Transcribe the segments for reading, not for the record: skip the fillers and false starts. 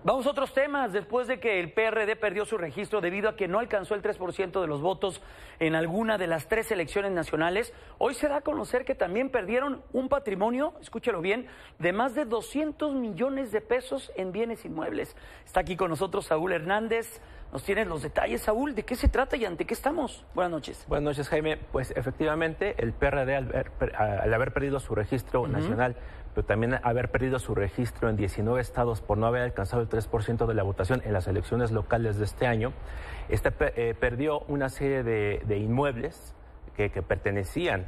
Vamos a otros temas. Después de que el PRD perdió su registro debido a que no alcanzó el 3% de los votos en alguna de las 3 elecciones nacionales, hoy se da a conocer que también perdieron un patrimonio, escúchelo bien, de más de 200 millones de pesos en bienes inmuebles. Está aquí con nosotros Saúl Hernández. Nos tienes los detalles, Saúl. ¿De qué se trata y ante qué estamos? Buenas noches. Buenas noches, Jaime. Pues efectivamente el PRD al haber perdido su registro nacional, pero también haber perdido su registro en 19 estados por no haber alcanzado el 3% de la votación en las elecciones locales de este año, perdió una serie de inmuebles que pertenecían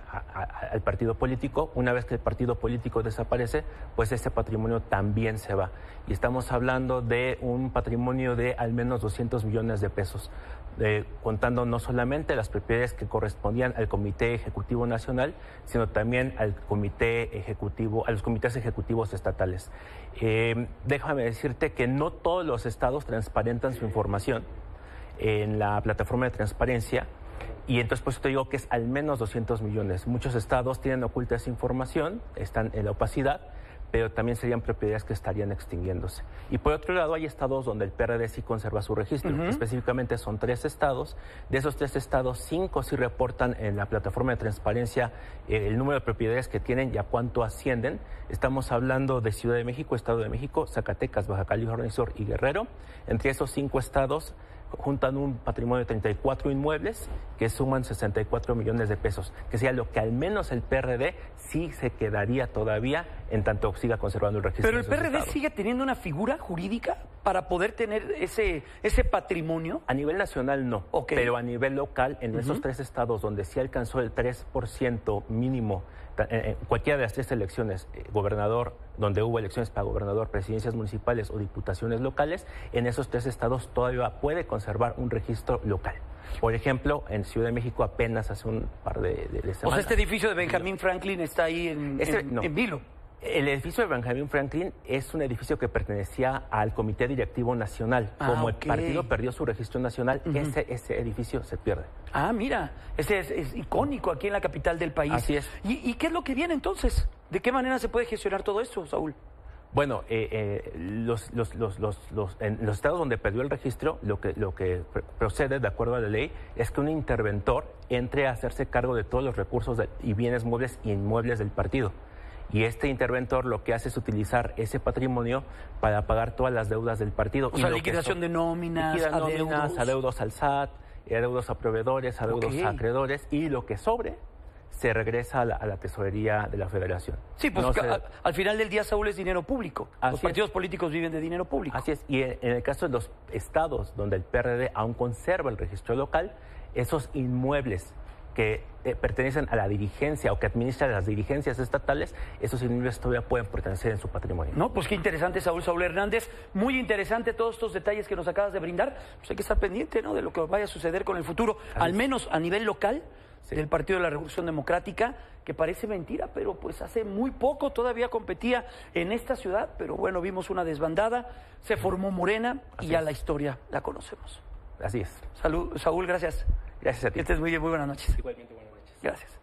al partido político. Una vez que el partido político desaparece, pues ese patrimonio también se va. Y estamos hablando de un patrimonio de al menos 200 millones de pesos, contando no solamente las propiedades que correspondían al Comité Ejecutivo Nacional, sino también al Comité Ejecutivo, a los comités ejecutivos estatales. Déjame decirte que no todos los estados transparentan su información en la plataforma de transparencia. Y entonces, pues te digo que es al menos 200 millones. Muchos estados tienen oculta esa información, están en la opacidad, pero también serían propiedades que estarían extinguiéndose. Y por otro lado, hay estados donde el PRD sí conserva su registro. Específicamente son 3 estados. De esos 3 estados, 5 sí reportan en la plataforma de transparencia el número de propiedades que tienen y a cuánto ascienden. Estamos hablando de Ciudad de México, Estado de México, Zacatecas, Baja California Sur y Guerrero. Entre esos 5 estados juntan un patrimonio de 34 inmuebles que suman 64 millones de pesos, que sería lo que al menos el PRD sí se quedaría todavía en tanto siga conservando el registro. Pero el PRD sigue teniendo una figura jurídica para poder tener ese patrimonio. A nivel nacional no, pero a nivel local, en esos 3 estados donde sí alcanzó el 3% mínimo, en cualquiera de las 3 elecciones, gobernador, donde hubo elecciones para gobernador, presidencias municipales o diputaciones locales, en esos 3 estados todavía puede conservar un registro local. Por ejemplo, en Ciudad de México apenas hace un par de semanas. O sea, este edificio de Benjamín Franklin está ahí en vilo. El edificio de Benjamín Franklin es un edificio que pertenecía al Comité Directivo Nacional. Como el partido perdió su registro nacional, ese edificio se pierde. Ah, mira, ese es icónico aquí en la capital del país. Así es. ¿Y qué es lo que viene entonces? ¿De qué manera se puede gestionar todo esto, Saúl? Bueno, en los estados donde perdió el registro, lo que procede, de acuerdo a la ley, es que un interventor entre a hacerse cargo de todos los recursos y bienes muebles e inmuebles del partido. Y este interventor lo que hace es utilizar ese patrimonio para pagar todas las deudas del partido. O sea, liquidación de nóminas, adeudos al SAT, adeudos a proveedores, adeudos a acreedores, y lo que sobre se regresa a la tesorería de la Federación. Sí, pues al final del día, Saúl, es dinero público. Los partidos políticos viven de dinero público. Así es, y en el caso de los estados donde el PRD aún conserva el registro local, esos inmuebles que pertenecen a la dirigencia o que administran las dirigencias estatales, esos inmuebles todavía pueden pertenecer en su patrimonio. No, pues qué interesante, Saúl Hernández. Muy interesante todos estos detalles que nos acabas de brindar. Pues hay que estar pendiente, ¿no?, de lo que vaya a suceder con el futuro, al menos a nivel local, del Partido de la Revolución Democrática, que parece mentira, pero pues hace muy poco todavía competía en esta ciudad, pero bueno, vimos una desbandada, se formó Morena y ya la historia la conocemos. Así es. Saúl, gracias. Gracias a ti. Que estés muy bien, muy buenas noches. Igualmente, buenas noches. Gracias.